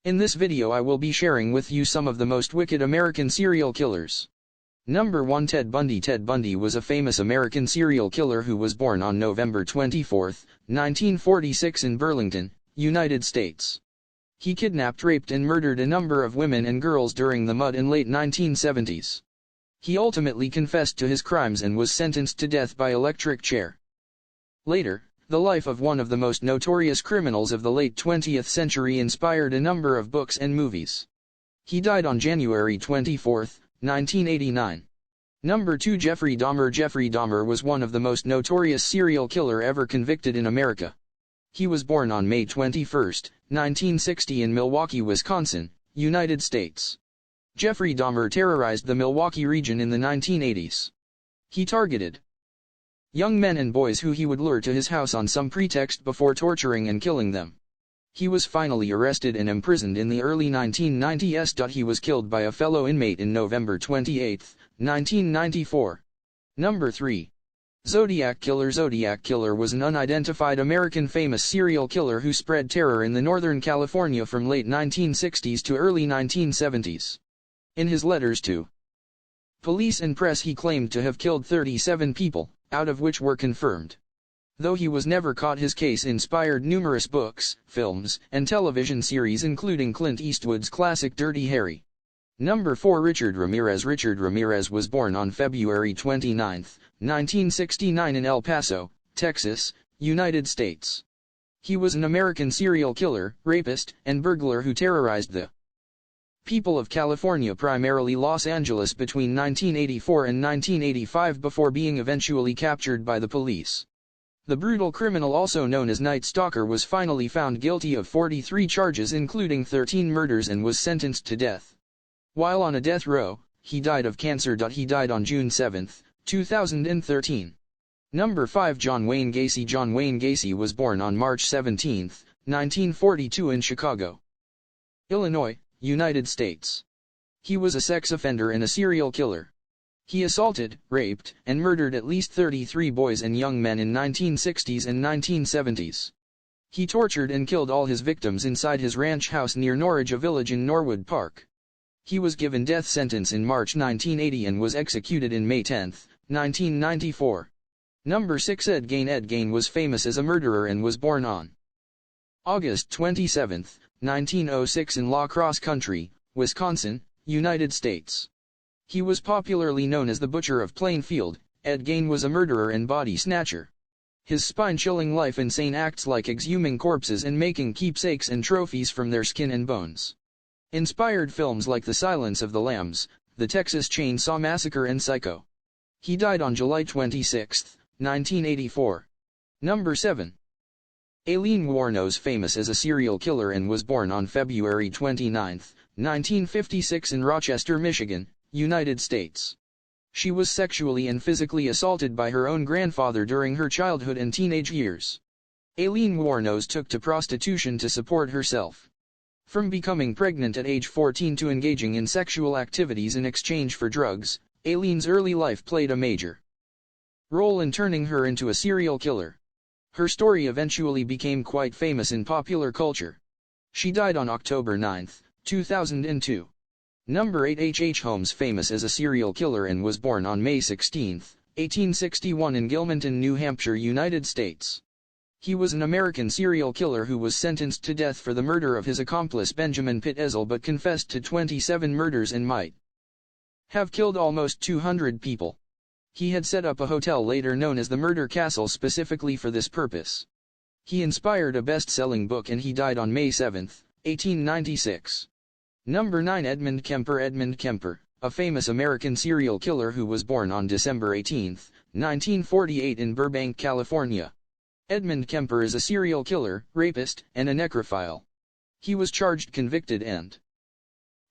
In this video I will be sharing with you some of the most wicked American serial killers. Number 1. Ted Bundy. Ted Bundy was a famous American serial killer who was born on November 24, 1946 in Burlington, United States. He kidnapped, raped and murdered a number of women and girls during the mid and late 1970s. He ultimately confessed to his crimes and was sentenced to death by electric chair. Later, the life of one of the most notorious criminals of the late 20th century inspired a number of books and movies. He died on January 24, 1989. Number 2. Jeffrey Dahmer. Jeffrey Dahmer was one of the most notorious serial killer ever convicted in America. He was born on May 21, 1960 in Milwaukee, Wisconsin, United States. Jeffrey Dahmer terrorized the Milwaukee region in the 1980s. He targeted young men and boys who he would lure to his house on some pretext before torturing and killing them. He was finally arrested and imprisoned in the early 1990s. He was killed by a fellow inmate in November 28, 1994. Number 3. Zodiac Killer. Zodiac Killer was an unidentified American famous serial killer who spread terror in the Northern California from late 1960s to early 1970s. In his letters to police and press he claimed to have killed 37 people, out of which were confirmed. Though he was never caught, his case inspired numerous books, films, and television series including Clint Eastwood's classic Dirty Harry. Number 4. Richard Ramirez. Richard Ramirez was born on February 29, 1969 in El Paso, Texas, United States. He was an American serial killer, rapist, and burglar who terrorized the people of California, primarily Los Angeles, between 1984 and 1985 before being eventually captured by the police. The brutal criminal, also known as Night Stalker, was finally found guilty of 43 charges including 13 murders and was sentenced to death. While on a death row, he died of cancer. He died on June 7, 2013. Number 5. John Wayne Gacy. John Wayne Gacy was born on March 17, 1942 in Chicago, Illinois, United States. He was a sex offender and a serial killer. He assaulted, raped, and murdered at least 33 boys and young men in 1960s and 1970s. He tortured and killed all his victims inside his ranch house near Norridge, a village in Norwood Park. He was given death sentence in March 1980 and was executed in May 10, 1994. Number 6. Ed Gein. Ed Gein was famous as a murderer and was born on August 27, 1906 in La Crosse Country, Wisconsin, United States. He was popularly known as the Butcher of Plainfield. Ed Gein was a murderer and body snatcher. His spine-chilling life insane acts like exhuming corpses and making keepsakes and trophies from their skin and bones inspired films like The Silence of the Lambs, The Texas Chainsaw Massacre and Psycho. He died on July 26, 1984. Number 7. Aileen Wuornos. Famous as a serial killer and was born on February 29, 1956 in Rochester, Michigan, United States. She was sexually and physically assaulted by her own grandfather during her childhood and teenage years. Aileen Wuornos took to prostitution to support herself. From becoming pregnant at age 14 to engaging in sexual activities in exchange for drugs, Aileen's early life played a major role in turning her into a serial killer. Her story eventually became quite famous in popular culture. She died on October 9, 2002. Number 8. H. H. Holmes. Famous as a serial killer and was born on May 16, 1861 in Gilmanton, New Hampshire, United States. He was an American serial killer who was sentenced to death for the murder of his accomplice Benjamin Pitt Ezel, but confessed to 27 murders and might have killed almost 200 people. He had set up a hotel later known as the Murder Castle specifically for this purpose. He inspired a best-selling book and he died on May 7, 1896. Number 9. Edmund Kemper. Edmund Kemper, a famous American serial killer who was born on December 18, 1948 in Burbank, California. Edmund Kemper is a serial killer, rapist, and a necrophile. He was charged, convicted, and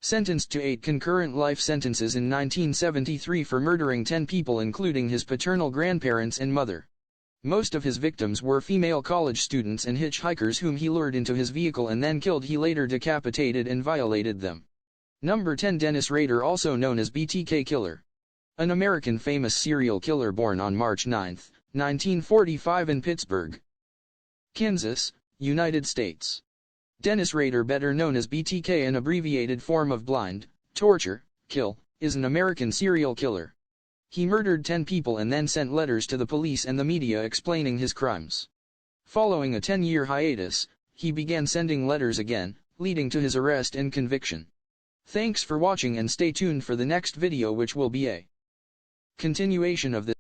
sentenced to 8 concurrent life sentences in 1973 for murdering 10 people including his paternal grandparents and mother. Most of his victims were female college students and hitchhikers whom he lured into his vehicle and then killed. He later decapitated and violated them. Number 10. Dennis Rader, also known as BTK Killer. An American famous serial killer born on March 9, 1945 in Pittsburgh, Kansas, United States. Dennis Rader, better known as BTK, an abbreviated form of blind, torture, kill, is an American serial killer. He murdered 10 people and then sent letters to the police and the media explaining his crimes. Following a 10-year hiatus, he began sending letters again, leading to his arrest and conviction. Thanks for watching and stay tuned for the next video, which will be a continuation of this.